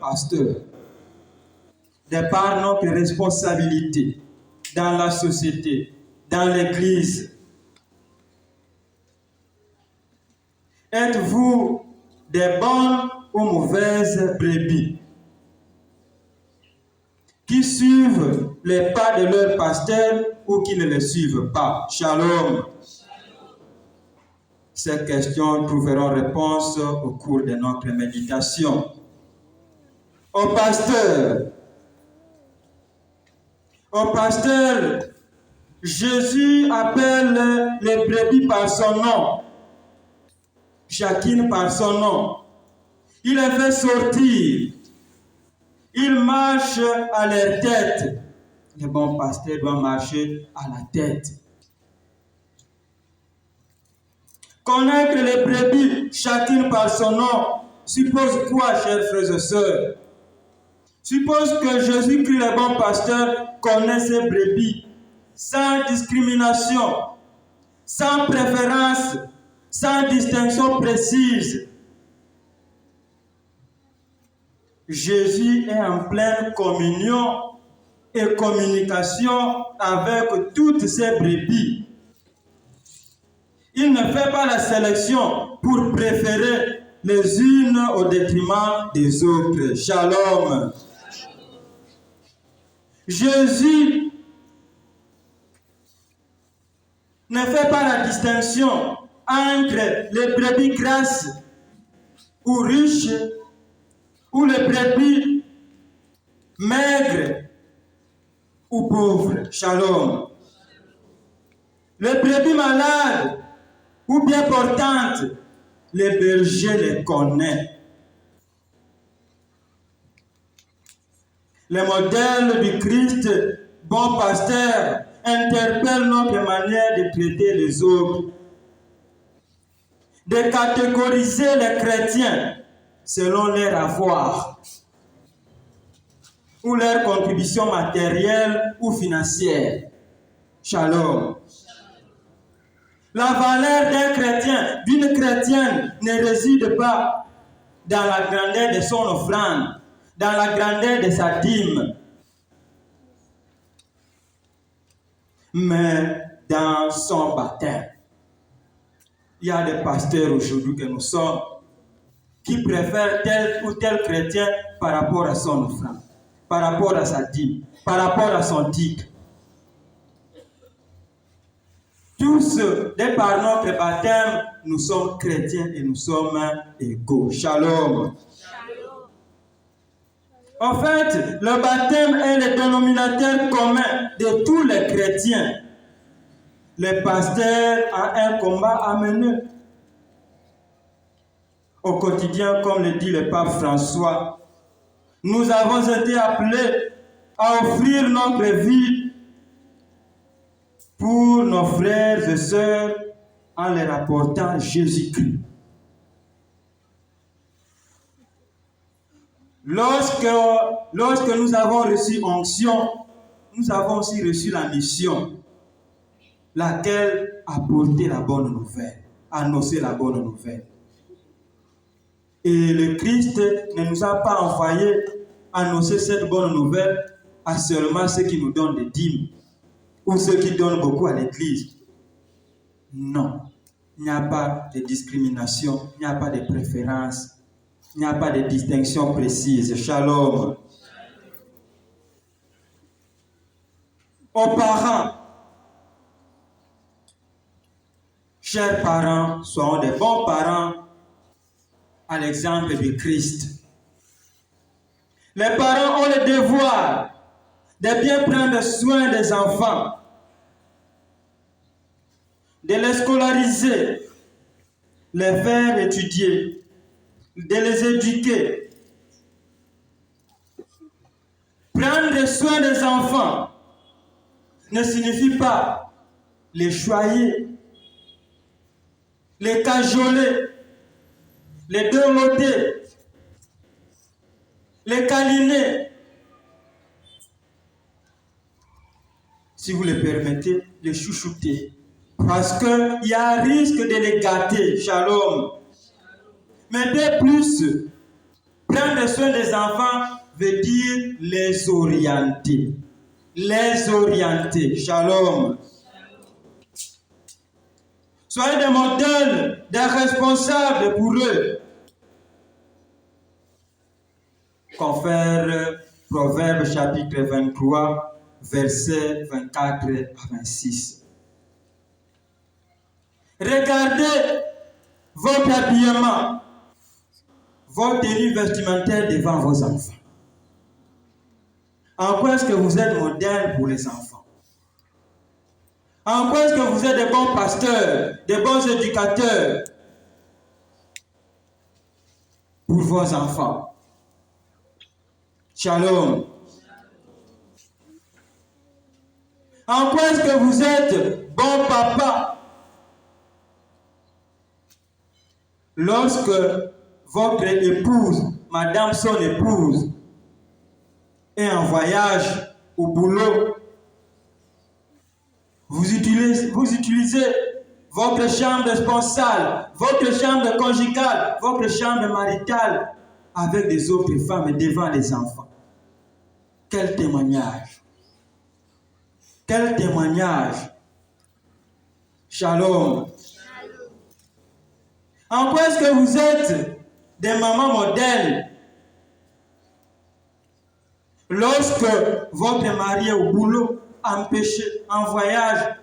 pasteurs, de par notre responsabilité dans la société, dans l'Église. Êtes-vous des bonnes ou mauvaises brebis qui suivent les pas de leur pasteur ou qui ne les suivent pas? Shalom. Ces questions trouveront réponse au cours de notre méditation. Au pasteur, Jésus appelle les brebis par son nom, chacune par son nom. Il les fait sortir. Ils marchent à leur tête. Le bon pasteur doit marcher à la tête. Connaître les brebis, chacune par son nom, suppose quoi, chers frères et sœurs? Suppose que Jésus-Christ, le bon pasteur, connaît ses brebis, sans discrimination, sans préférence, sans distinction précise. Jésus est en pleine communion et communication avec toutes ses brebis. Il ne fait pas la sélection pour préférer les unes au détriment des autres. Shalom. Jésus ne fait pas la distinction entre les brebis grasses ou riches ou les brebis maigres ou pauvres. Shalom. Les brebis malades ou bien portantes, les bergers les connaissent. Les modèles du Christ, bon pasteur, interpellent notre manière de traiter les autres, de catégoriser les chrétiens selon leur avoir ou leur contribution matérielle ou financière. Shalom. La valeur d'un chrétien, d'une chrétienne, ne réside pas dans la grandeur de son offrande, dans la grandeur de sa dîme, mais dans son baptême. Il y a des pasteurs aujourd'hui que nous sommes qui préfèrent tel ou tel chrétien par rapport à son offrande, par rapport à sa dîme, par rapport à son titre. Tous, de par notre baptême, nous sommes chrétiens et nous sommes égaux. Shalom. En fait, le baptême est le dénominateur commun de tous les chrétiens. Le pasteur a un combat à mener au quotidien, comme le dit le pape François. Nous avons été appelés à offrir notre vie pour nos frères et sœurs en leur apportant Jésus-Christ. Lorsque nous avons reçu onction, nous avons aussi reçu la mission, laquelle apporter la bonne nouvelle, annoncer la bonne nouvelle. Et le Christ ne nous a pas envoyé annoncer cette bonne nouvelle à seulement ceux qui nous donnent des dîmes ou ceux qui donnent beaucoup à l'Église. Non, il n'y a pas de discrimination, il n'y a pas de préférence. Il n'y a pas de distinction précise. Shalom. Aux parents, chers parents, soyons des bons parents à l'exemple de Christ. Les parents ont le devoir de bien prendre soin des enfants, de les scolariser, les faire étudier, de les éduquer. Prendre soin des enfants ne signifie pas les choyer, les cajoler, les dorloter, les câliner. Si vous le permettez, les chouchouter. Parce qu'il y a un risque de les gâter. Shalom. Mais de plus, Prendre soin des enfants veut dire les orienter. Les orienter. Shalom. Soyez des modèles, des responsables pour eux. Confère Proverbe chapitre 23, versets 24 à 26. Regardez votre habillement, votre tenue vestimentaire devant vos enfants. En quoi est-ce que vous êtes modèle pour les enfants? En quoi est-ce que vous êtes des bons pasteurs, des bons éducateurs pour vos enfants? Shalom. En quoi est-ce que vous êtes bon papa lorsque votre épouse, madame son épouse, est en voyage au boulot? Vous utilisez votre chambre sponsale, votre chambre conjugale, votre chambre maritale avec des autres femmes devant les enfants. Quel témoignage! Quel témoignage! Shalom! En quoi est-ce que vous êtes des mamans modèles lorsque votre mari est au boulot, empêché, en voyage?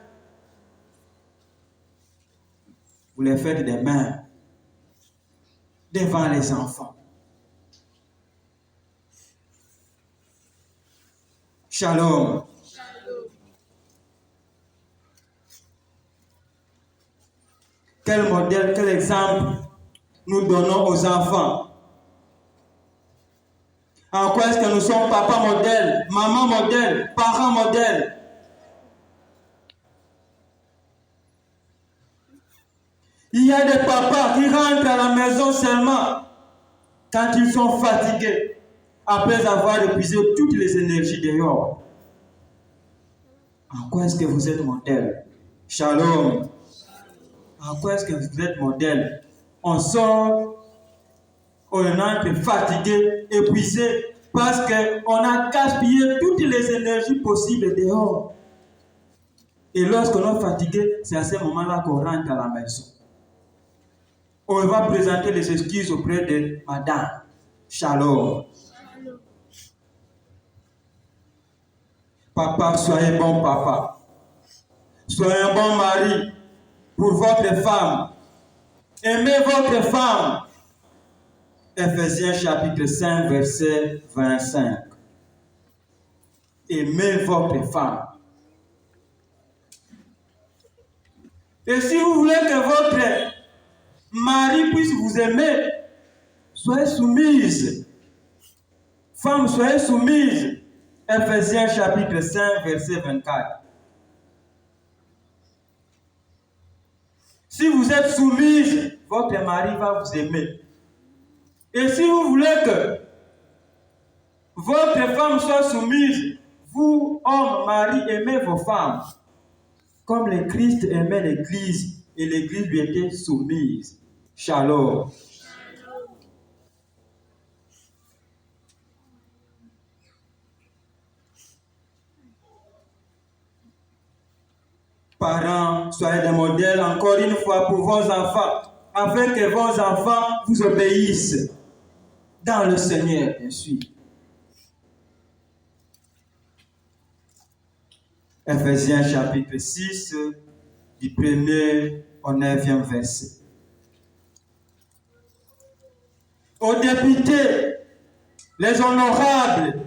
Vous les faites des mains devant les enfants. Shalom. Quel modèle, quel exemple nous donnons aux enfants? En quoi est-ce que nous sommes papa modèle, maman modèle, parents modèle? Il y a des papas qui rentrent à la maison seulement quand ils sont fatigués, après avoir épuisé toutes les énergies dehors. En quoi est-ce que vous êtes modèle? Shalom. En quoi est-ce que vous êtes modèle? On sort, on entre fatigué, épuisé, parce qu'on a gaspillé toutes les énergies possibles dehors. Et lorsqu'on est fatigué, c'est à ce moment-là qu'on rentre à la maison. On va présenter les excuses auprès de madame. Shalom. Papa, soyez bon papa. Soyez un bon mari pour votre femme. Aimez votre femme. Ephésiens chapitre 5, verset 25. Aimez votre femme. Et si vous voulez que votre mari puisse vous aimer, soyez soumise. Femme, soyez soumise. Ephésiens chapitre 5, verset 24. Si vous êtes soumise, votre mari va vous aimer. Et si vous voulez que votre femme soit soumise, vous, hommes, mari, aimez vos femmes. Comme le Christ aimait l'Église et l'Église lui était soumise. Shalom. Parents, soyez des modèles encore une fois pour vos enfants, afin que vos enfants vous obéissent dans le Seigneur, bien sûr. Ephésiens chapitre 6, du 1er au 9e verset. Aux députés, les honorables,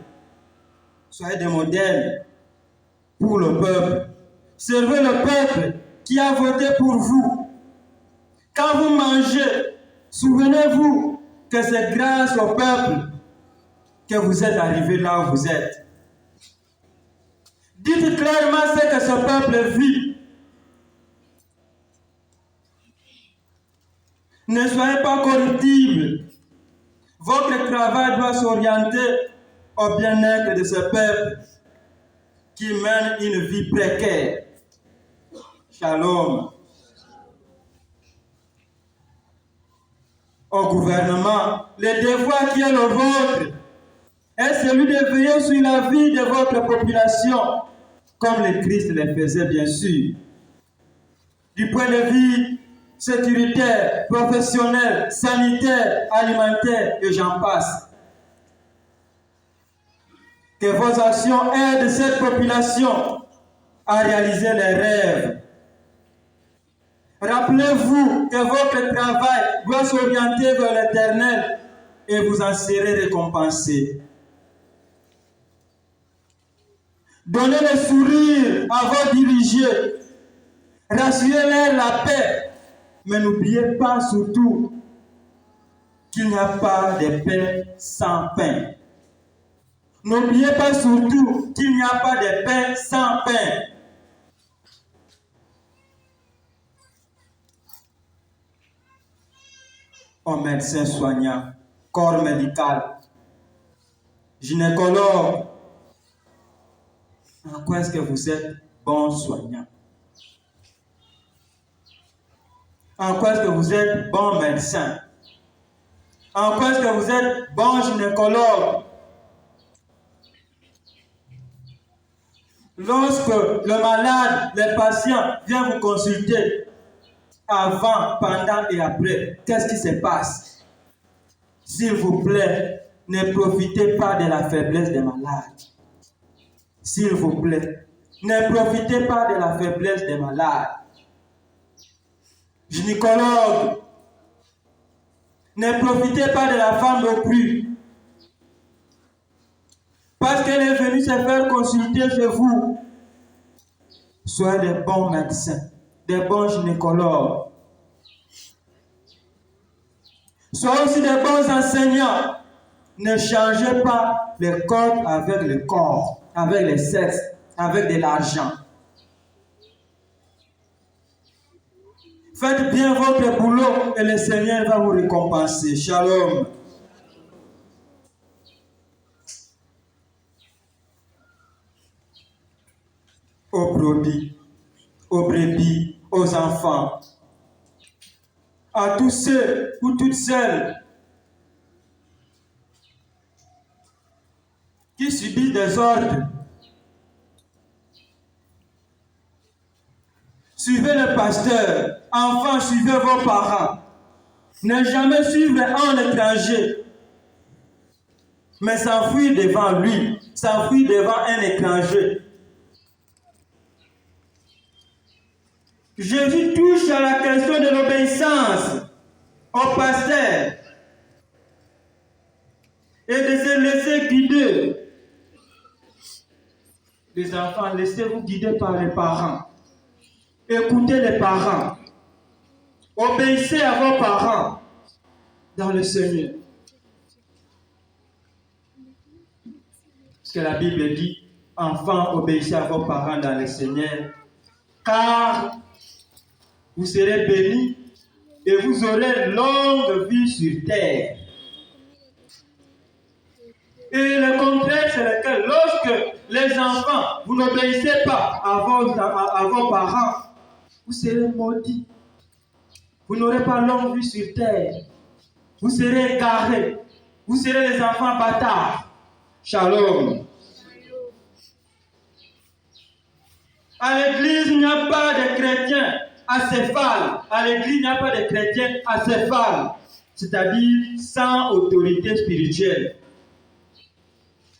soyez des modèles pour le peuple. Servez le peuple qui a voté pour vous. Quand vous mangez, souvenez-vous que c'est grâce au peuple que vous êtes arrivés là où vous êtes. Dites clairement ce que ce peuple vit. Ne soyez pas corruptibles. Votre travail doit s'orienter au bien-être de ce peuple qui mène une vie précaire. Shalom. au gouvernement, le devoir qui est le vôtre est celui de veiller sur la vie de votre population, comme le Christ le faisait bien sûr. Du point de vue sécuritaire, professionnel, sanitaire, alimentaire, et j'en passe. Que vos actions aident cette population à réaliser les rêves. Rappelez-vous que votre travail doit s'orienter vers l'Éternel et vous en serez récompensé. Donnez le sourire à vos dirigés. Rassurez-leur la paix. Mais n'oubliez pas surtout qu'il n'y a pas de paix sans pain. N'oubliez pas surtout qu'il n'y a pas de pain sans pain. Aux médecins soignants, corps médical, gynécologue, en quoi est-ce que vous êtes bon soignant? En quoi est-ce que vous êtes bon médecin? En quoi est-ce que vous êtes bon gynécologue? Lorsque le malade, le patient vient vous consulter, avant, pendant et après, qu'est-ce qui se passe? S'il vous plaît, ne profitez pas de la faiblesse des malades. S'il vous plaît, ne profitez pas de la faiblesse des malades. Gynécologue, ne profitez pas de la femme non plus. Parce qu'elle est venue se faire consulter chez vous. Soyez des bons médecins, des bons gynécologues. Soyez aussi des bons enseignants. Ne changez pas le corps avec le corps, avec le sexe, avec de l'argent. Faites bien votre boulot et le Seigneur va vous récompenser. Shalom. Aux brebis, aux brebis, aux enfants, à tous ceux ou toutes celles qui subissent des ordres. Suivez le pasteur. Enfants, suivez vos parents. Ne jamais suivre un étranger, mais s'enfuir devant lui, s'enfuir devant un étranger. Jésus touche à la question de l'obéissance au pasteur et de se laisser guider. Les enfants, laissez-vous guider par les parents. Écoutez les parents. Obéissez à vos parents dans le Seigneur. Ce que la Bible dit, enfants, obéissez à vos parents dans le Seigneur, car vous serez bénis et vous aurez longue vie sur terre. Et le contraire, c'est lequel? Lorsque les enfants, vous n'obéissez pas à vos parents, vous serez maudits. Vous n'aurez pas longue vie sur terre. Vous serez égarés. Vous serez les enfants bâtards. Shalom. À l'église, il n'y a pas de chrétiens acéphales. À l'église, il n'y a pas de chrétiens acéphales. C'est-à-dire sans autorité spirituelle.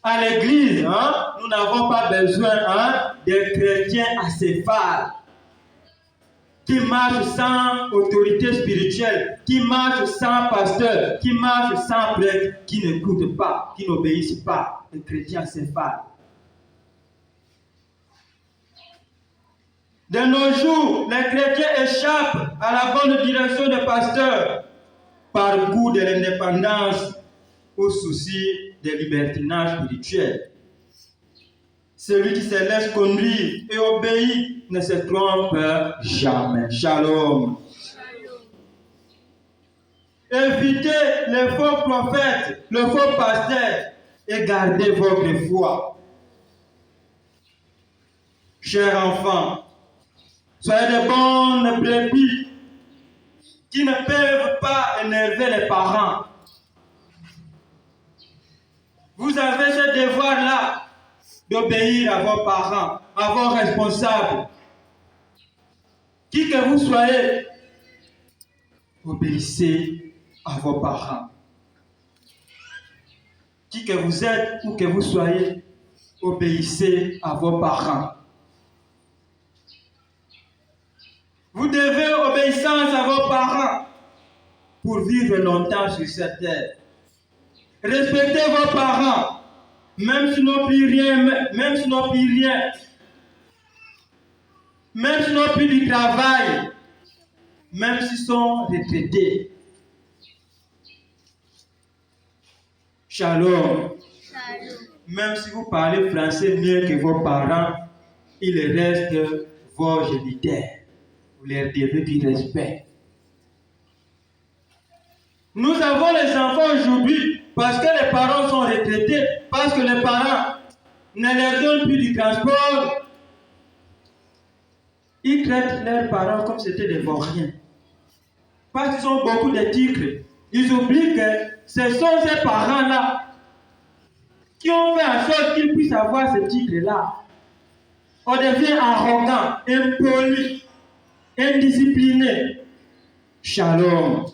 À l'église, nous n'avons pas besoin de chrétiens acéphales qui marchent sans autorité spirituelle, qui marchent sans pasteur, qui marchent sans prêtre, qui n'écoutent pas, qui n'obéissent pas. Les chrétiens acéphales. De nos jours, les chrétiens échappent à la bonne direction des pasteurs par goût de l'indépendance ou souci de libertinage spirituel. Celui qui se laisse conduire et obéit ne se trompe jamais. Shalom. Évitez les faux prophètes, le faux pasteur et gardez votre foi. Chers enfants, soyez de bonnes brebis qui ne peuvent pas énerver les parents. Vous avez ce devoir-là d'obéir à vos parents, à vos responsables. Qui que vous soyez, obéissez à vos parents. Qui que vous êtes ou que vous soyez, obéissez à vos parents. Vous devez obéissance à vos parents pour vivre longtemps sur cette terre. Respectez vos parents, même s'ils n'ont plus rien, même s'ils n'ont plus rien, même s'ils n'ont plus du travail, même s'ils sont retraités. Shalom. Même si vous parlez français mieux que vos parents, il reste vos géniteurs. Vous leur devez du respect. Nous avons les enfants aujourd'hui parce que les parents sont retraités, parce que les parents ne leur donnent plus du transport. Ils traitent leurs parents comme si c'était des vauriens. Parce qu'ils ont beaucoup de titres. Ils oublient que ce sont ces parents-là qui ont fait en sorte qu'ils puissent avoir ce titre-là. On devient arrogant, impoli, indiscipliné. Shalom.